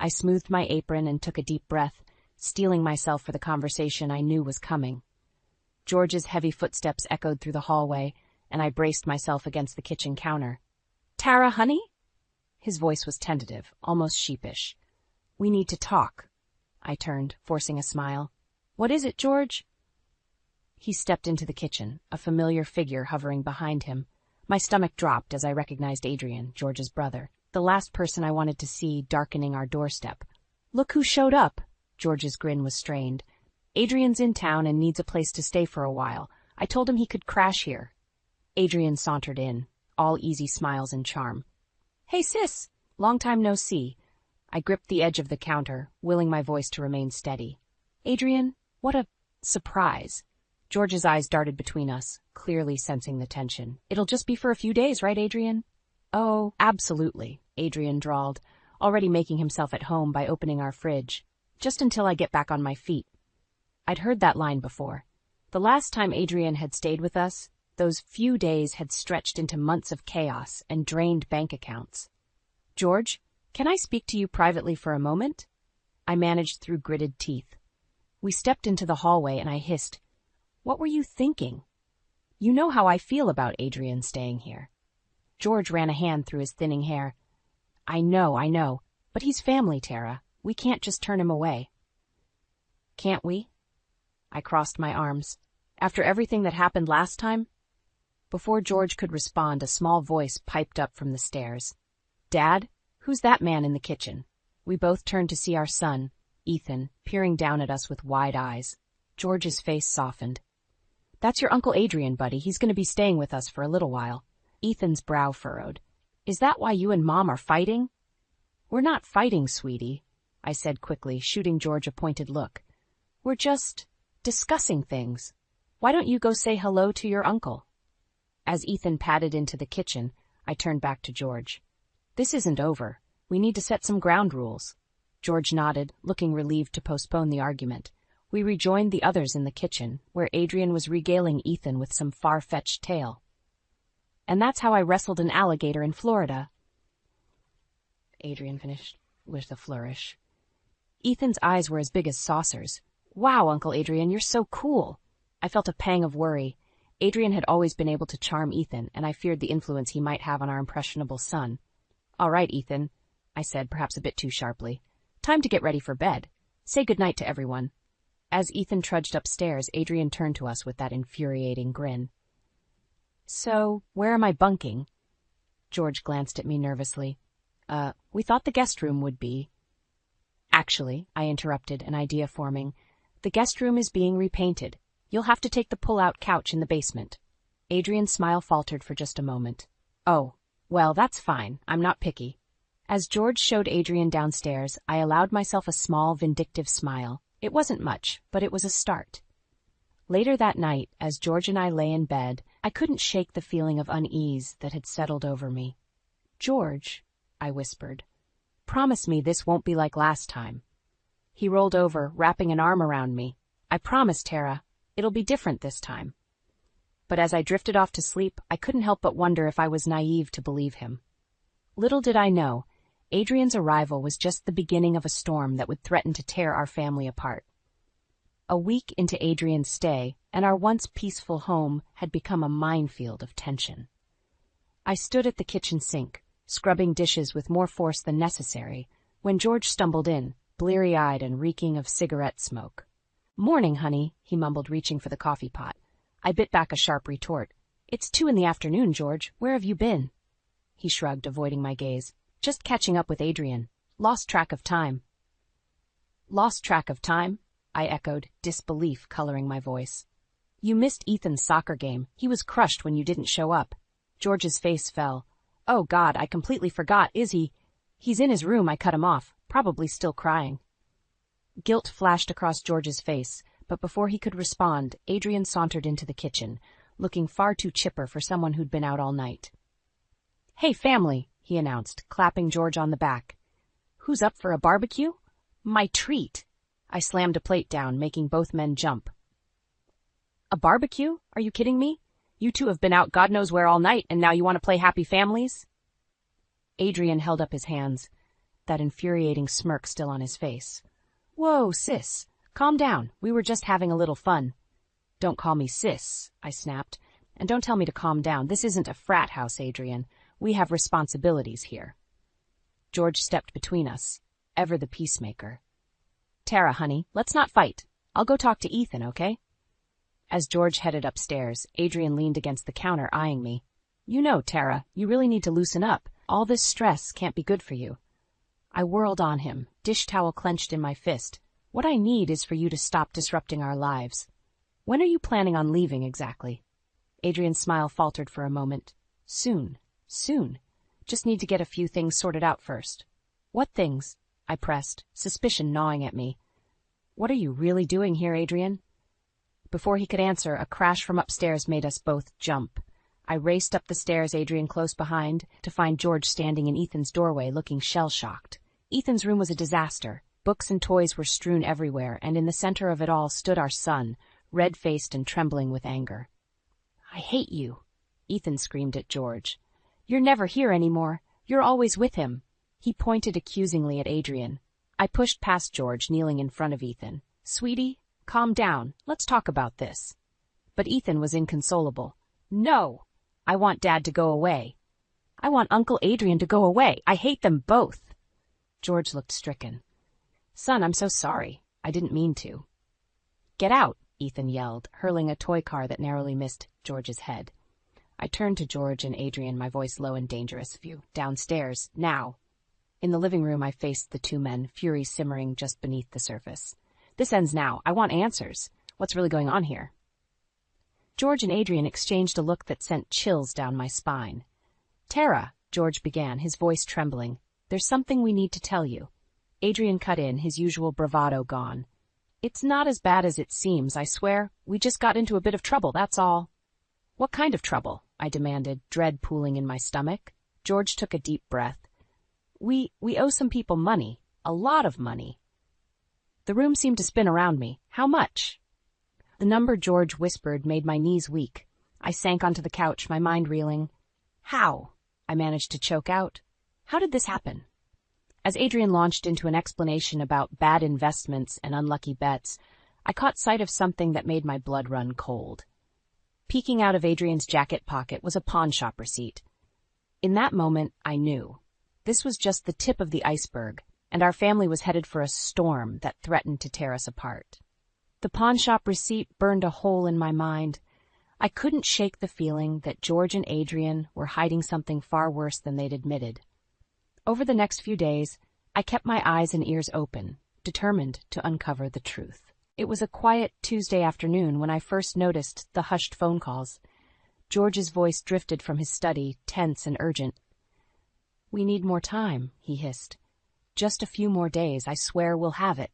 I smoothed my apron and took a deep breath, steeling myself for the conversation I knew was coming. George's heavy footsteps echoed through the hallway, and I braced myself against the kitchen counter. "Tara, honey?" His voice was tentative, almost sheepish. "We need to talk." I turned, forcing a smile. "What is it, George?" He stepped into the kitchen, a familiar figure hovering behind him. My stomach dropped as I recognized Adrian, George's brother, the last person I wanted to see darkening our doorstep. "Look who showed up!" George's grin was strained. "Adrian's in town and needs a place to stay for a while. I told him he could crash here." Adrian sauntered in, all easy smiles and charm. "Hey, sis! Long time no see." I gripped the edge of the counter, willing my voice to remain steady. "Adrian, what a surprise." George's eyes darted between us, clearly sensing the tension. "It'll just be for a few days, right, Adrian?" "Oh, absolutely," Adrian drawled, already making himself at home by opening our fridge. "Just until I get back on my feet." I'd heard that line before. The last time Adrian had stayed with us, those few days had stretched into months of chaos and drained bank accounts. "George, can I speak to you privately for a moment?" I managed through gritted teeth. We stepped into the hallway and I hissed, "What were you thinking?" "You know how I feel about Adrian staying here." George ran a hand through his thinning hair. I know, but he's family, Tara. We can't just turn him away." "Can't we?" I crossed my arms. "After everything that happened last time?" Before George could respond, a small voice piped up from the stairs. "Dad, who's that man in the kitchen?" We both turned to see our son, Ethan, peering down at us with wide eyes. George's face softened. "That's your Uncle Adrian, buddy. He's going to be staying with us for a little while." Ethan's brow furrowed. "Is that why you and Mom are fighting?" "We're not fighting, sweetie," I said quickly, shooting George a pointed look. "We're just discussing things. Why don't you go say hello to your uncle?" As Ethan padded into the kitchen, I turned back to George. "This isn't over. We need to set some ground rules." George nodded, looking relieved to postpone the argument. We rejoined the others in the kitchen, where Adrian was regaling Ethan with some far-fetched tale. "And that's how I wrestled an alligator in Florida," Adrian finished with a flourish. Ethan's eyes were as big as saucers. "Wow, Uncle Adrian, you're so cool." I felt a pang of worry. Adrian had always been able to charm Ethan, and I feared the influence he might have on our impressionable son. "All right, Ethan," I said, perhaps a bit too sharply. "Time to get ready for bed. Say goodnight to everyone." As Ethan trudged upstairs, Adrian turned to us with that infuriating grin. "So, where am I bunking?" George glanced at me nervously. We thought the guest room would be." "Actually," I interrupted, an idea forming, "the guest room is being repainted. You'll have to take the pull-out couch in the basement." Adrian's smile faltered for just a moment. "Oh, well, that's fine. I'm not picky." As George showed Adrian downstairs, I allowed myself a small, vindictive smile. It wasn't much, but it was a start. Later that night, as George and I lay in bed, I couldn't shake the feeling of unease that had settled over me. "George," I whispered, "promise me this won't be like last time." He rolled over, wrapping an arm around me. "I promise, Tara. It'll be different this time." But as I drifted off to sleep, I couldn't help but wonder if I was naive to believe him. Little did I know, Adrian's arrival was just the beginning of a storm that would threaten to tear our family apart. A week into Adrian's stay, and our once peaceful home had become a minefield of tension. I stood at the kitchen sink, scrubbing dishes with more force than necessary, when George stumbled in, bleary-eyed and reeking of cigarette smoke. "Morning, honey," he mumbled, reaching for the coffee pot. I bit back a sharp retort. "It's 2 p.m, George. Where have you been?" He shrugged, avoiding my gaze. "Just catching up with Adrian. Lost track of time." "Lost track of time?" I echoed, disbelief coloring my voice. "You missed Ethan's soccer game. He was crushed when you didn't show up." George's face fell. "Oh, God, I completely forgot. Is he?" "He's in his room," I cut him off, probably still crying. Guilt flashed across George's face, but before he could respond, Adrian sauntered into the kitchen, looking far too chipper for someone who'd been out all night. "Hey, family," he announced, clapping George on the back. "Who's up for a barbecue? My treat." I slammed a plate down, making both men jump. "A barbecue? Are you kidding me? You two have been out God knows where all night, and now you want to play happy families?" Adrian held up his hands. that infuriating smirk still on his face. "Whoa, sis. Calm down. We were just having a little fun." "Don't call me sis," I snapped. "And don't tell me to calm down. This isn't a frat house, Adrian. We have responsibilities here." George stepped between us, ever the peacemaker. "Tara, honey, let's not fight. I'll go talk to Ethan, okay?" As George headed upstairs, Adrian leaned against the counter, eyeing me. "You know, Tara, you really need to loosen up. All this stress can't be good for you." I whirled on him, dish towel clenched in my fist. "What I need is for you to stop disrupting our lives. When are you planning on leaving exactly?" Adrian's smile faltered for a moment. Soon. Just need to get a few things sorted out first." "What things?" I pressed, suspicion gnawing at me. "What are you really doing here, Adrian?" Before he could answer, a crash from upstairs made us both jump. I raced up the stairs, Adrian close behind, to find George standing in Ethan's doorway looking shell-shocked. Ethan's room was a disaster. Books and toys were strewn everywhere, and in the center of it all stood our son, red-faced and trembling with anger. "I hate you," Ethan screamed at George. "You're never here anymore. You're always with him." He pointed accusingly at Adrian. I pushed past George, kneeling in front of Ethan. "Sweetie, calm down. Let's talk about this." But Ethan was inconsolable. "No! I want Dad to go away. I want Uncle Adrian to go away. I hate them both." George looked stricken. "Son, I'm so sorry. I didn't mean to." "Get out," Ethan yelled, hurling a toy car that narrowly missed George's head. I turned to George and Adrian, my voice low and dangerous. "You, downstairs, now." In the living room, I faced the two men, fury simmering just beneath the surface. "This ends now. I want answers. What's really going on here?" George and Adrian exchanged a look that sent chills down my spine. "Tara," George began, his voice trembling, "there's something we need to tell you." Adrian cut in, his usual bravado gone. "It's not as bad as it seems, I swear. We just got into a bit of trouble, that's all." "What kind of trouble?" I demanded, dread pooling in my stomach. George took a deep breath. We owe some people money. A lot of money." The room seemed to spin around me. "How much?" The number George whispered made my knees weak. I sank onto the couch, my mind reeling. "How?" I managed to choke out. "How did this happen?" As Adrian launched into an explanation about bad investments and unlucky bets, I caught sight of something that made my blood run cold. Peeking out of Adrian's jacket pocket was a pawnshop receipt. In that moment, I knew. This was just the tip of the iceberg, and our family was headed for a storm that threatened to tear us apart. The pawnshop receipt burned a hole in my mind. I couldn't shake the feeling that George and Adrian were hiding something far worse than they'd admitted. Over the next few days, I kept my eyes and ears open, determined to uncover the truth. It was a quiet Tuesday afternoon when I first noticed the hushed phone calls. George's voice drifted from his study, tense and urgent. "We need more time," he hissed. "Just a few more days, I swear we'll have it."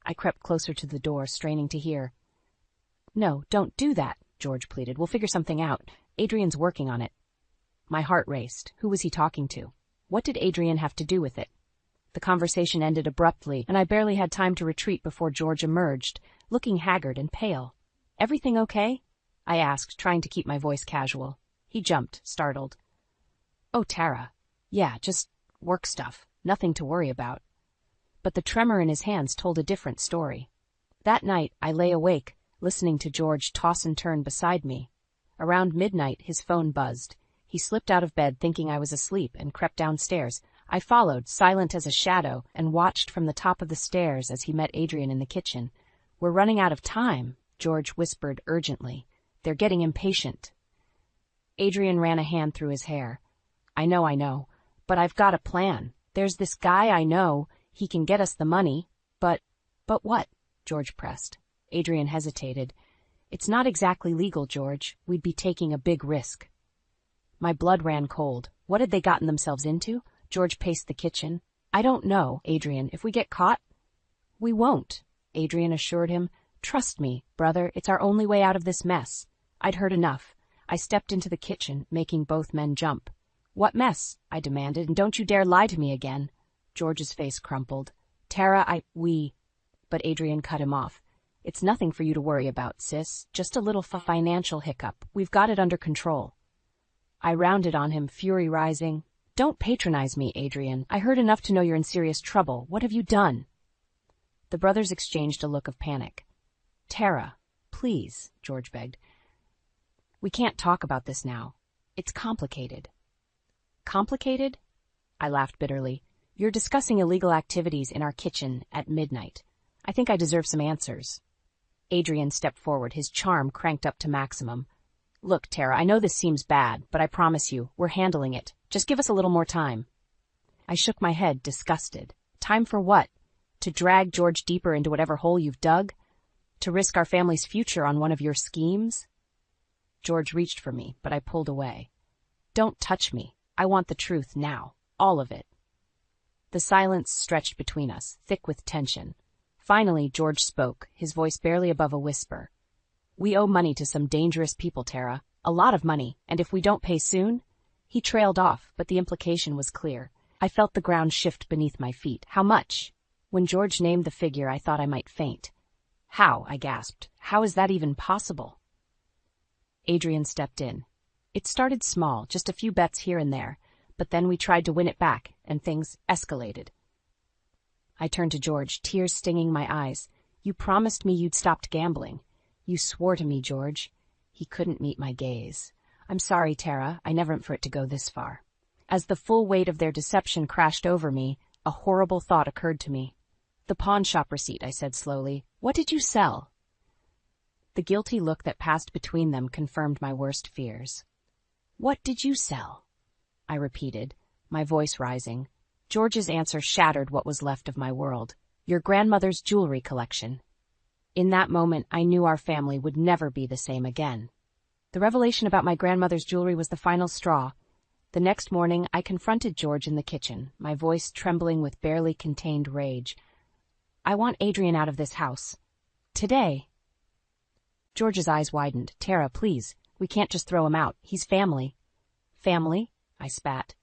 I crept closer to the door, straining to hear. "No, don't do that," George pleaded. "We'll figure something out. Adrian's working on it." My heart raced. Who was he talking to? What did Adrian have to do with it? The conversation ended abruptly, and I barely had time to retreat before George emerged, looking haggard and pale. "Everything okay?" I asked, trying to keep my voice casual. He jumped, startled. "Oh, Tara. Yeah, just work stuff. Nothing to worry about." But the tremor in his hands told a different story. That night, I lay awake, listening to George toss and turn beside me. Around midnight, his phone buzzed. He slipped out of bed thinking I was asleep and crept downstairs. I followed, silent as a shadow, and watched from the top of the stairs as he met Adrian in the kitchen. "We're running out of time," George whispered urgently. "They're getting impatient." Adrian ran a hand through his hair. I know, but I've got a plan. There's this guy I know. He can get us the money." But what?" George pressed. Adrian hesitated. "It's not exactly legal, George. We'd be taking a big risk." My blood ran cold. What had they gotten themselves into? George paced the kitchen. "I don't know, Adrian. If we get caught—" "We won't," Adrian assured him. "Trust me, brother, it's our only way out of this mess." I'd heard enough. I stepped into the kitchen, making both men jump. "What mess?" I demanded, "and don't you dare lie to me again." George's face crumpled. "Tara, we—" But Adrian cut him off. "It's nothing for you to worry about, sis. Just a little financial hiccup. We've got it under control." I rounded on him, fury rising. Don't patronize me, Adrian. I heard enough to know you're in serious trouble. What have you done? The brothers exchanged a look of panic. Tara, please, George begged. We can't talk about this now. It's complicated. Complicated? I laughed bitterly. You're discussing illegal activities in our kitchen at midnight. I think I deserve some answers. Adrian stepped forward, his charm cranked up to maximum. Look, Tara, I know this seems bad, but I promise you, we're handling it. Just give us a little more time. I shook my head, disgusted. Time for what? To drag George deeper into whatever hole you've dug? To risk our family's future on one of your schemes? George reached for me, but I pulled away. Don't touch me. I want the truth now. All of it. The silence stretched between us, thick with tension. Finally, George spoke, his voice barely above a whisper. We owe money to some dangerous people, Tara. A lot of money, and if we don't pay soon... He trailed off, but the implication was clear. I felt the ground shift beneath my feet. How much? When George named the figure, I thought I might faint. How? I gasped. How is that even possible? Adrian stepped in. It started small, just a few bets here and there, but then we tried to win it back, and things escalated. I turned to George, tears stinging my eyes. You promised me you'd stopped gambling. You swore to me, George. He couldn't meet my gaze. I'm sorry, Tara. I never meant for it to go this far. As the full weight of their deception crashed over me, a horrible thought occurred to me. The pawn shop receipt, I said slowly. What did you sell? The guilty look that passed between them confirmed my worst fears. What did you sell? I repeated, my voice rising. George's answer shattered what was left of my world. Your grandmother's jewelry collection. In that moment, I knew our family would never be the same again. The revelation about my grandmother's jewelry was the final straw. The next morning, I confronted George in the kitchen, my voice trembling with barely contained rage. I want Adrian out of this house. Today. George's eyes widened. Tara, please. We can't just throw him out. He's family. Family? I spat.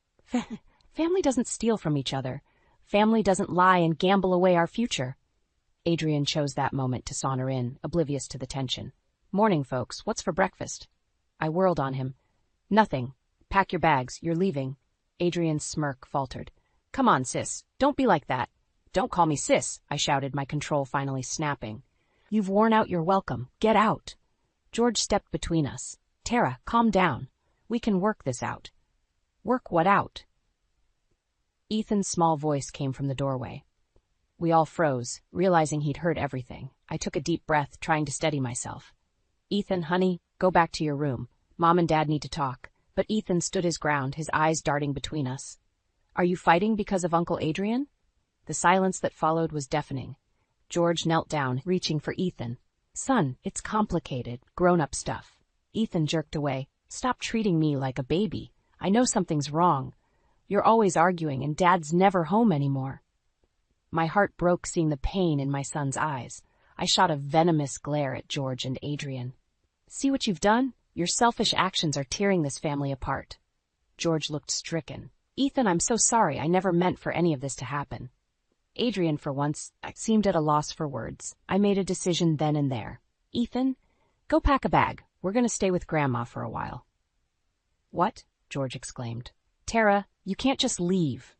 Family doesn't steal from each other. Family doesn't lie and gamble away our future. Adrian chose that moment to saunter in, oblivious to the tension. Morning, folks. What's for breakfast? I whirled on him. Nothing. Pack your bags. You're leaving. Adrian's smirk faltered. Come on, sis. Don't be like that. Don't call me sis, I shouted, my control finally snapping. You've worn out your welcome. Get out. George stepped between us. Tara, calm down. We can work this out. Work what out? Ethan's small voice came from the doorway. We all froze, realizing he'd heard everything. I took a deep breath, trying to steady myself. Ethan, honey, go back to your room. Mom and Dad need to talk. But Ethan stood his ground, his eyes darting between us. Are you fighting because of Uncle Adrian? The silence that followed was deafening. George knelt down, reaching for Ethan. Son, it's complicated, grown-up stuff. Ethan jerked away. Stop treating me like a baby. I know something's wrong. You're always arguing, and Dad's never home anymore. My heart broke seeing the pain in my son's eyes. I shot a venomous glare at George and Adrian. See what you've done? Your selfish actions are tearing this family apart. George looked stricken. Ethan, I'm so sorry. I never meant for any of this to happen. Adrian, for once, seemed at a loss for words. I made a decision then and there. Ethan, go pack a bag. We're going to stay with Grandma for a while. What? George exclaimed. Tara, you can't just leave.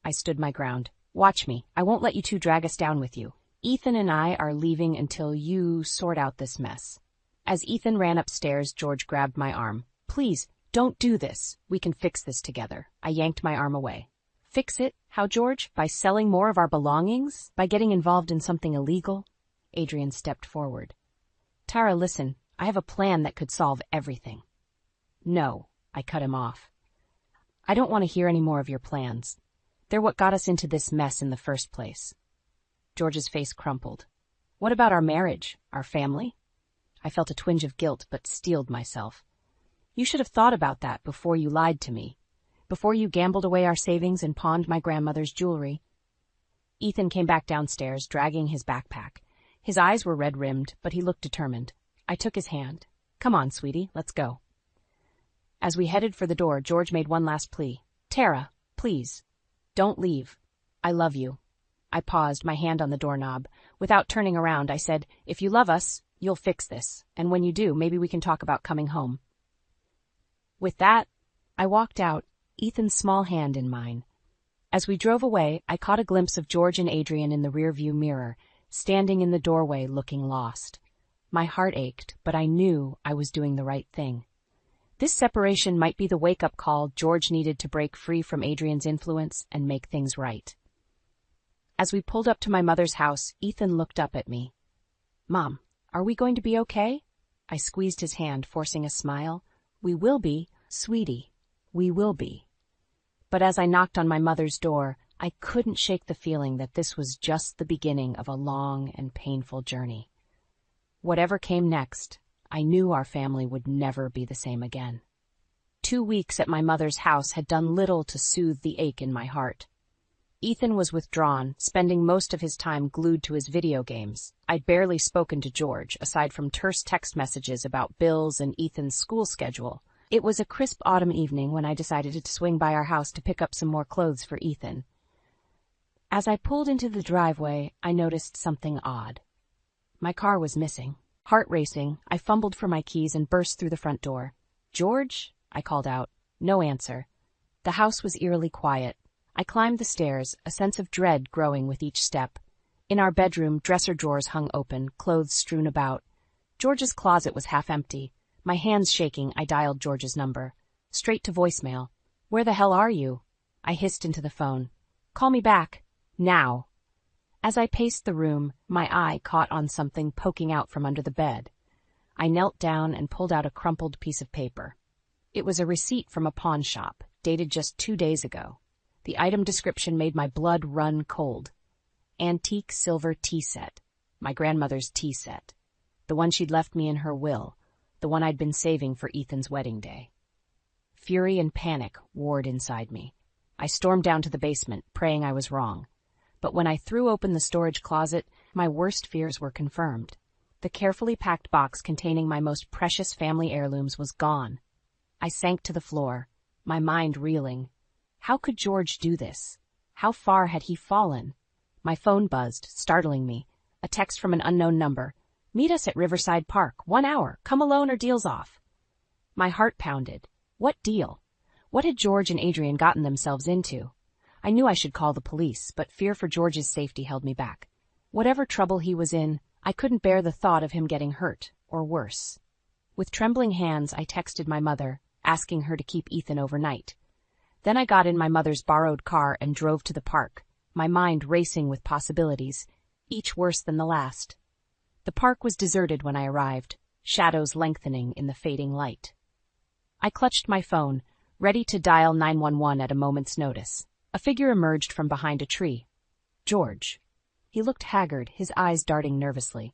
I stood my ground. Watch me. I won't let you two drag us down with you. Ethan and I are leaving until you sort out this mess. As Ethan ran upstairs, George grabbed my arm. Please, don't do this. We can fix this together. I yanked my arm away. Fix it? How, George? By selling more of our belongings? By getting involved in something illegal? Adrian stepped forward. Tara, listen. I have a plan that could solve everything. No, I cut him off. I don't want to hear any more of your plans. They're what got us into this mess in the first place. George's face crumpled. What about our marriage, our family? I felt a twinge of guilt, but steeled myself. You should have thought about that before you lied to me, before you gambled away our savings and pawned my grandmother's jewelry. Ethan came back downstairs, dragging his backpack. His eyes were red-rimmed, but he looked determined. I took his hand. Come on, sweetie, let's go. As we headed for the door, George made one last plea. Tara, please, don't leave. I love you. I paused, my hand on the doorknob. Without turning around, I said, if you love us, you'll fix this, and when you do, maybe we can talk about coming home. With that, I walked out, Ethan's small hand in mine. As we drove away, I caught a glimpse of George and Adrian in the rearview mirror, standing in the doorway looking lost. My heart ached, but I knew I was doing the right thing. This separation might be the wake-up call George needed to break free from Adrian's influence and make things right. As we pulled up to my mother's house, Ethan looked up at me. "Mom, are we going to be okay?" I squeezed his hand, forcing a smile. "We will be, sweetie. We will be." But as I knocked on my mother's door, I couldn't shake the feeling that this was just the beginning of a long and painful journey. Whatever came next, I knew our family would never be the same again. 2 weeks at my mother's house had done little to soothe the ache in my heart. Ethan was withdrawn, spending most of his time glued to his video games. I'd barely spoken to George, aside from terse text messages about bills and Ethan's school schedule. It was a crisp autumn evening when I decided to swing by our house to pick up some more clothes for Ethan. As I pulled into the driveway, I noticed something odd. My car was missing. Heart racing, I fumbled for my keys and burst through the front door. "George?" I called out. No answer. The house was eerily quiet. I climbed the stairs, a sense of dread growing with each step. In our bedroom, dresser drawers hung open, clothes strewn about. George's closet was half empty. My hands shaking, I dialed George's number. Straight to voicemail. "Where the hell are you?" I hissed into the phone. "Call me back. Now." As I paced the room, my eye caught on something poking out from under the bed. I knelt down and pulled out a crumpled piece of paper. It was a receipt from a pawn shop, dated just 2 days ago. The item description made my blood run cold. Antique silver tea set. My grandmother's tea set. The one she'd left me in her will. The one I'd been saving for Ethan's wedding day. Fury and panic warred inside me. I stormed down to the basement, praying I was wrong. But when I threw open the storage closet, my worst fears were confirmed. The carefully packed box containing my most precious family heirlooms was gone. I sank to the floor, my mind reeling. How could George do this? How far had he fallen? My phone buzzed, startling me. A text from an unknown number. "Meet us at Riverside Park, 1 hour. Come alone or deal's off." My heart pounded. What deal? What had George and Adrian gotten themselves into? I knew I should call the police, but fear for George's safety held me back. Whatever trouble he was in, I couldn't bear the thought of him getting hurt, or worse. With trembling hands, I texted my mother, asking her to keep Ethan overnight. Then I got in my mother's borrowed car and drove to the park, my mind racing with possibilities, each worse than the last. The park was deserted when I arrived, shadows lengthening in the fading light. I clutched my phone, ready to dial 911 at a moment's notice. A figure emerged from behind a tree. George. He looked haggard, his eyes darting nervously.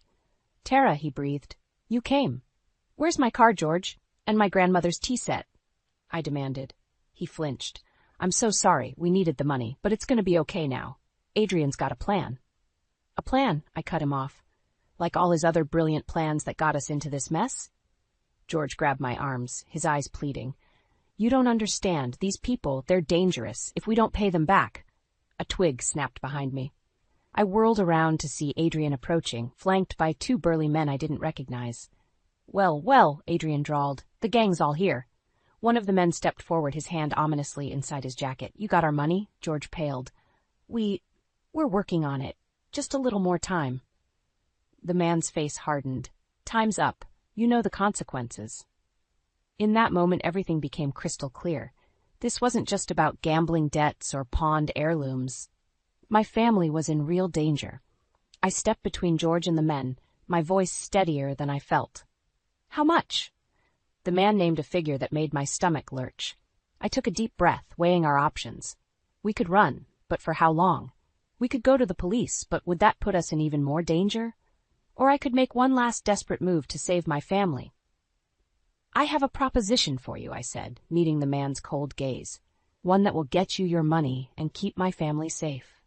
"Tara," he breathed. "You came." "Where's my car, George? And my grandmother's tea set?" I demanded. He flinched. "I'm so sorry, we needed the money, but it's going to be okay now. Adrian's got a plan." "A plan?" I cut him off. "Like all his other brilliant plans that got us into this mess?" George grabbed my arms, his eyes pleading. "You don't understand. These people, they're dangerous, if we don't pay them back." A twig snapped behind me. I whirled around to see Adrian approaching, flanked by 2 burly men I didn't recognize. Well, well," Adrian drawled. "The gang's all here." One of the men stepped forward, his hand ominously inside his jacket. "You got our money?" George paled. We're working on it. Just a little more time." The man's face hardened. "Time's up. You know the consequences." In that moment, everything became crystal clear. This wasn't just about gambling debts or pawned heirlooms. My family was in real danger. I stepped between George and the men, my voice steadier than I felt. "How much?" The man named a figure that made my stomach lurch. I took a deep breath, weighing our options. We could run, but for how long? We could go to the police, but would that put us in even more danger? Or I could make one last desperate move to save my family. "I have a proposition for you," I said, meeting the man's cold gaze. "One that will get you your money and keep my family safe."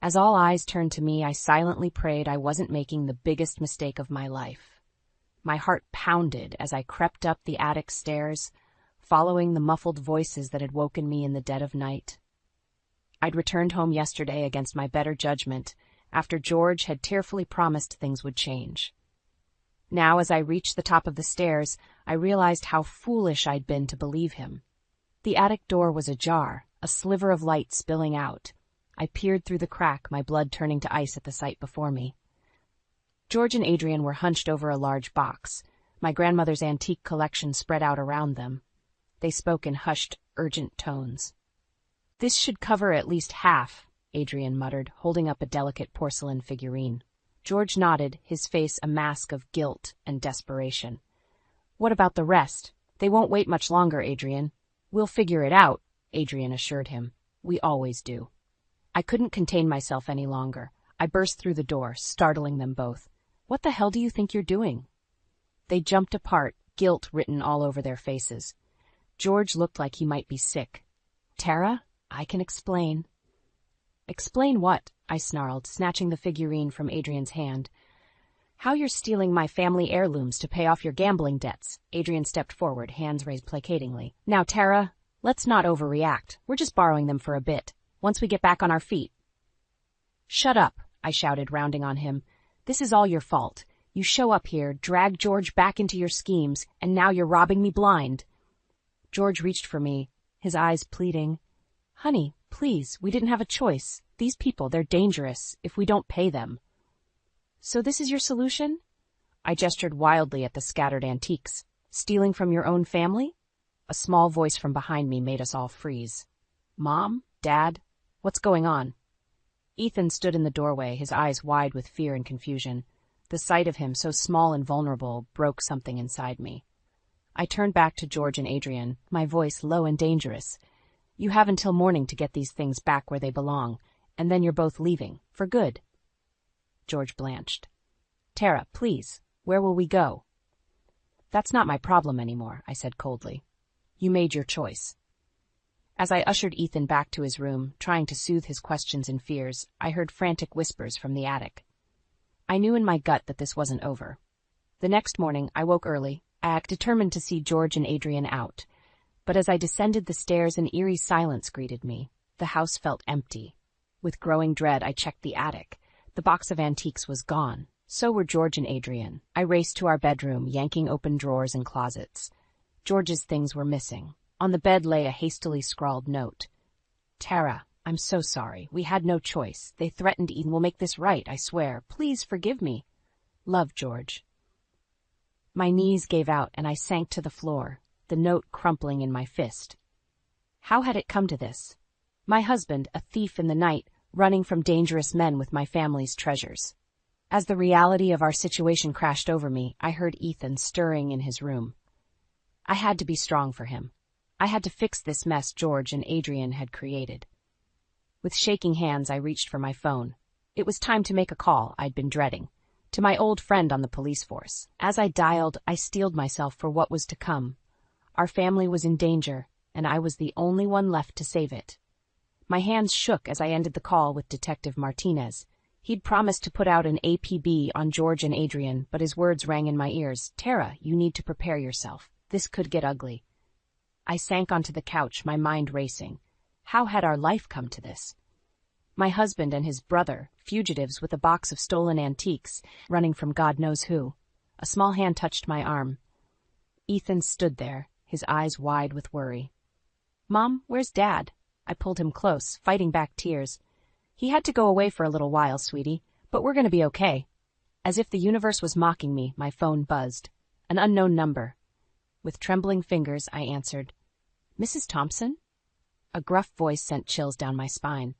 As all eyes turned to me, I silently prayed I wasn't making the biggest mistake of my life. My heart pounded as I crept up the attic stairs, following the muffled voices that had woken me in the dead of night. I'd returned home yesterday against my better judgment, after George had tearfully promised things would change. Now, as I reached the top of the stairs, I realized how foolish I'd been to believe him. The attic door was ajar, a sliver of light spilling out. I peered through the crack, my blood turning to ice at the sight before me. George and Adrian were hunched over a large box, my grandmother's antique collection spread out around them. They spoke in hushed, urgent tones. "This should cover at least half," Adrian muttered, holding up a delicate porcelain figurine. George nodded, his face a mask of guilt and desperation. "What about the rest? They won't wait much longer, Adrian." "We'll figure it out," Adrian assured him. "We always do." I couldn't contain myself any longer. I burst through the door, startling them both. "What the hell do you think you're doing?" They jumped apart, guilt written all over their faces. George looked like he might be sick. "Tara, I can explain." "Explain what?" I snarled, snatching the figurine from Adrian's hand. "How you're stealing my family heirlooms to pay off your gambling debts." Adrian stepped forward, hands raised placatingly. "Now, Tara, let's not overreact. We're just borrowing them for a bit. Once we get back on our feet." "Shut up," I shouted, rounding on him. "This is all your fault. You show up here, drag George back into your schemes, and now you're robbing me blind." George reached for me, his eyes pleading. "Honey, please, we didn't have a choice. These people, they're dangerous if we don't pay them." "So this is your solution?" I gestured wildly at the scattered antiques. "Stealing from your own family?" A small voice from behind me made us all freeze. "Mom? Dad? What's going on?" Ethan stood in the doorway, his eyes wide with fear and confusion. The sight of him, so small and vulnerable, broke something inside me. I turned back to George and Adrian, my voice low and dangerous. "You have until morning to get these things back where they belong, and then you're both leaving, for good." George blanched. "Tara, please, where will we go?" "That's not my problem anymore," I said coldly. "You made your choice." As I ushered Ethan back to his room, trying to soothe his questions and fears, I heard frantic whispers from the attic. I knew in my gut that this wasn't over. The next morning, I woke early, determined to see George and Adrian out. But as I descended the stairs, an eerie silence greeted me. The house felt empty. With growing dread, I checked the attic. The box of antiques was gone. So were George and Adrian. I raced to our bedroom, yanking open drawers and closets. George's things were missing. On the bed lay a hastily scrawled note. "Tara, I'm so sorry. We had no choice. They threatened Eden. We'll make this right, I swear. Please forgive me. Love, George." My knees gave out and I sank to the floor, the note crumpling in my fist. How had it come to this? My husband, a thief in the night, running from dangerous men with my family's treasures. As the reality of our situation crashed over me, I heard Ethan stirring in his room. I had to be strong for him. I had to fix this mess George and Adrian had created. With shaking hands, I reached for my phone. It was time to make a call I'd been dreading, to my old friend on the police force. As I dialed, I steeled myself for what was to come. Our family was in danger, and I was the only one left to save it. My hands shook as I ended the call with Detective Martinez. He'd promised to put out an APB on George and Adrian, but his words rang in my ears. "Tara, you need to prepare yourself. This could get ugly." I sank onto the couch, my mind racing. How had our life come to this? My husband and his brother, fugitives with a box of stolen antiques, running from God knows who. A small hand touched my arm. Ethan stood there, his eyes wide with worry. "Mom, where's Dad?" I pulled him close, fighting back tears. "He had to go away for a little while, sweetie, but we're going to be okay." As if the universe was mocking me, my phone buzzed. An unknown number. With trembling fingers, I answered. "Mrs. Thompson?" A gruff voice sent chills down my spine.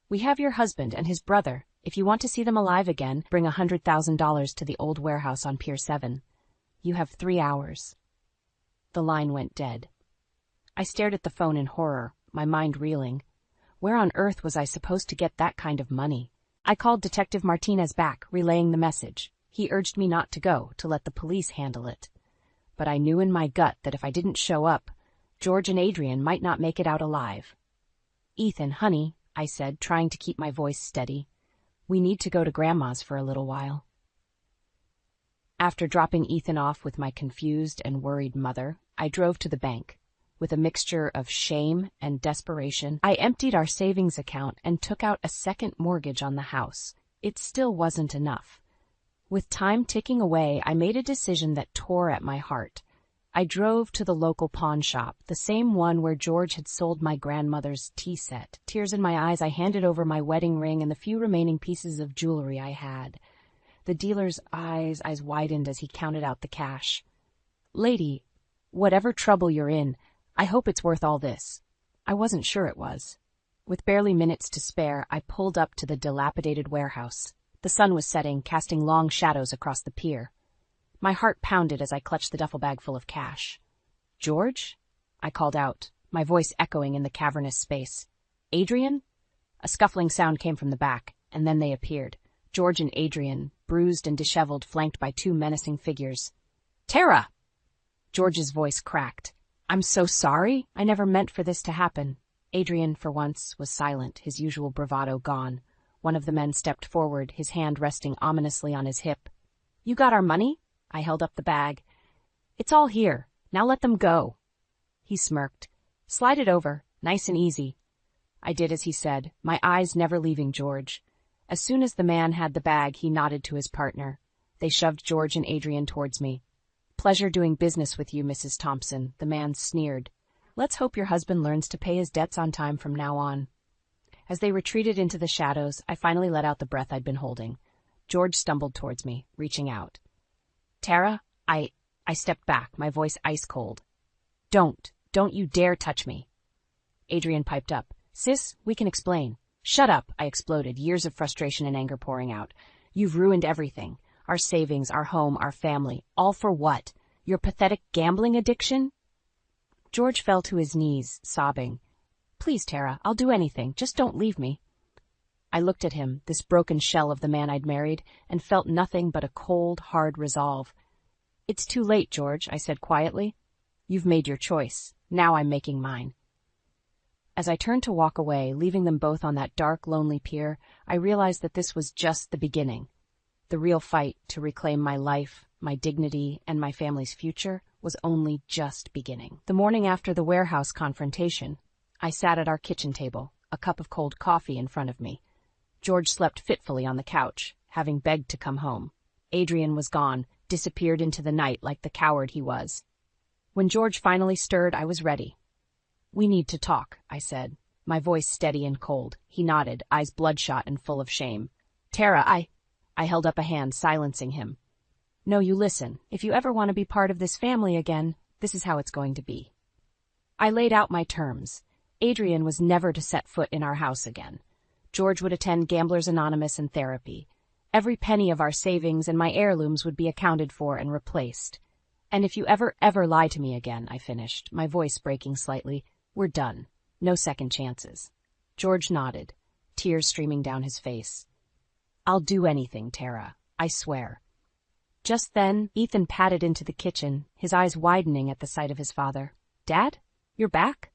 "We have your husband and his brother. If you want to see them alive again, bring $100,000 to the old warehouse on Pier 7. You have 3 hours." The line went dead. I stared at the phone in horror, my mind reeling. Where on earth was I supposed to get that kind of money? I called Detective Martinez back, relaying the message. He urged me not to go, to let the police handle it. But I knew in my gut that if I didn't show up, George and Adrian might not make it out alive. "Ethan, honey," I said, trying to keep my voice steady. "We need to go to Grandma's for a little while." After dropping Ethan off with my confused and worried mother, I drove to the bank. With a mixture of shame and desperation, I emptied our savings account and took out a second mortgage on the house. It still wasn't enough. With time ticking away, I made a decision that tore at my heart. I drove to the local pawn shop, the same one where George had sold my grandmother's tea set. Tears in my eyes, I handed over my wedding ring and the few remaining pieces of jewelry I had. The dealer's eyes widened as he counted out the cash. "Lady, whatever trouble you're in, I hope it's worth all this." I wasn't sure it was. With barely minutes to spare, I pulled up to the dilapidated warehouse. The sun was setting, casting long shadows across the pier. My heart pounded as I clutched the duffel bag full of cash. "George?" I called out, my voice echoing in the cavernous space. "Adrian?" A scuffling sound came from the back, and then they appeared. George and Adrian, bruised and disheveled, flanked by two menacing figures. "Tara!" George's voice cracked. "I'm so sorry. I never meant for this to happen." Adrian, for once, was silent, his usual bravado gone. One of the men stepped forward, his hand resting ominously on his hip. "You got our money?" I held up the bag. "It's all here. Now let them go." He smirked. "Slide it over, nice and easy." I did as he said, my eyes never leaving George. As soon as the man had the bag, he nodded to his partner. They shoved George and Adrian towards me. "Pleasure doing business with you, Mrs. Thompson," the man sneered. "Let's hope your husband learns to pay his debts on time from now on." As they retreated into the shadows, I finally let out the breath I'd been holding. George stumbled towards me, reaching out. "Tara, I stepped back, my voice ice cold. Don't you dare touch me." Adrian piped up. "Sis, we can explain." "Shut up," I exploded, years of frustration and anger pouring out. "You've ruined everything. Our savings, our home, our family. All for what? Your pathetic gambling addiction?" George fell to his knees, sobbing. "Please, Tara, I'll do anything. Just don't leave me." I looked at him, this broken shell of the man I'd married, and felt nothing but a cold, hard resolve. "It's too late, George," I said quietly. "You've made your choice. Now I'm making mine." As I turned to walk away, leaving them both on that dark, lonely pier, I realized that this was just the beginning. The real fight to reclaim my life, my dignity, and my family's future was only just beginning. The morning after the warehouse confrontation, I sat at our kitchen table, a cup of cold coffee in front of me. George slept fitfully on the couch, having begged to come home. Adrian was gone, disappeared into the night like the coward he was. When George finally stirred, I was ready. "We need to talk," I said, my voice steady and cold. He nodded, eyes bloodshot and full of shame. "Tara, I held up a hand, silencing him. "No, you listen. If you ever want to be part of this family again, this is how it's going to be." I laid out my terms. Adrian was never to set foot in our house again. George would attend Gamblers Anonymous and therapy. Every penny of our savings and my heirlooms would be accounted for and replaced. "And if you ever lie to me again," I finished, my voice breaking slightly, "we're done. No second chances." George nodded, tears streaming down his face. "I'll do anything, Tara. I swear." Just then, Ethan padded into the kitchen, his eyes widening at the sight of his father. "Dad? You're back?"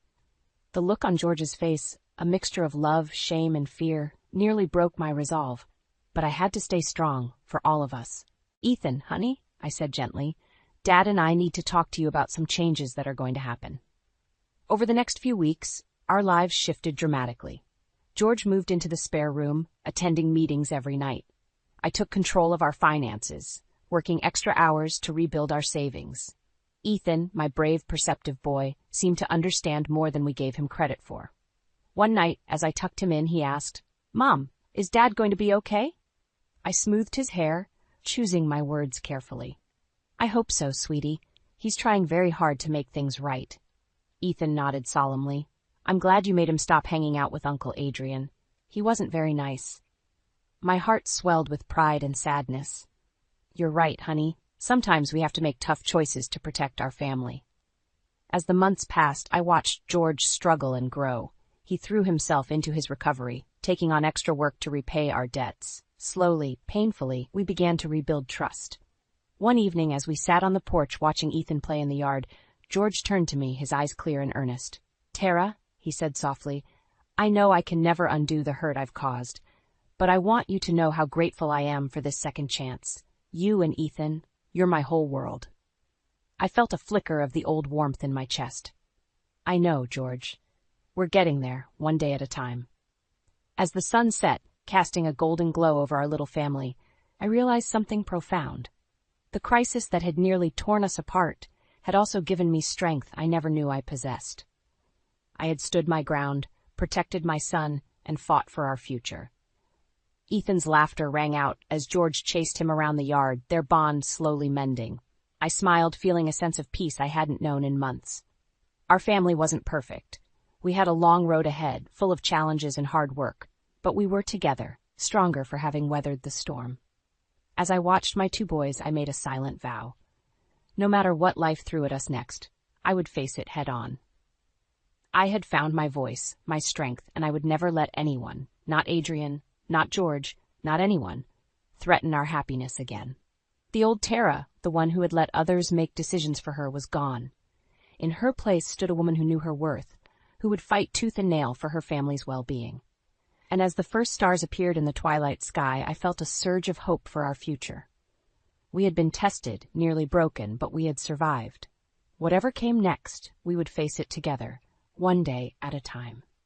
The look on George's face, a mixture of love, shame, and fear, nearly broke my resolve. But I had to stay strong, for all of us. "Ethan, honey," I said gently, "Dad and I need to talk to you about some changes that are going to happen." Over the next few weeks, our lives shifted dramatically. George moved into the spare room, attending meetings every night. I took control of our finances, working extra hours to rebuild our savings. Ethan, my brave, perceptive boy, seemed to understand more than we gave him credit for. One night, as I tucked him in, he asked, "Mom, is Dad going to be okay?" I smoothed his hair, choosing my words carefully. "I hope so, sweetie. He's trying very hard to make things right." Ethan nodded solemnly. "I'm glad you made him stop hanging out with Uncle Adrian. He wasn't very nice." My heart swelled with pride and sadness. "You're right, honey. Sometimes we have to make tough choices to protect our family." As the months passed, I watched George struggle and grow. He threw himself into his recovery, taking on extra work to repay our debts. Slowly, painfully, we began to rebuild trust. One evening, as we sat on the porch watching Ethan play in the yard, George turned to me, his eyes clear and earnest. "Tara," he said softly, "I know I can never undo the hurt I've caused, but I want you to know how grateful I am for this second chance. You and Ethan, you're my whole world." I felt a flicker of the old warmth in my chest. "I know, George. We're getting there, one day at a time." As the sun set, casting a golden glow over our little family, I realized something profound. The crisis that had nearly torn us apart had also given me strength I never knew I possessed. I had stood my ground, protected my son, and fought for our future. Ethan's laughter rang out as George chased him around the yard, their bond slowly mending. I smiled, feeling a sense of peace I hadn't known in months. Our family wasn't perfect. We had a long road ahead, full of challenges and hard work, but we were together, stronger for having weathered the storm. As I watched my two boys, I made a silent vow. No matter what life threw at us next, I would face it head on. I had found my voice, my strength, and I would never let anyone, not Adrian, not George, not anyone, threaten our happiness again. The old Tara, the one who had let others make decisions for her, was gone. In her place stood a woman who knew her worth, who would fight tooth and nail for her family's well-being. And as the first stars appeared in the twilight sky, I felt a surge of hope for our future. We had been tested, nearly broken, but we had survived. Whatever came next, we would face it together, one day at a time.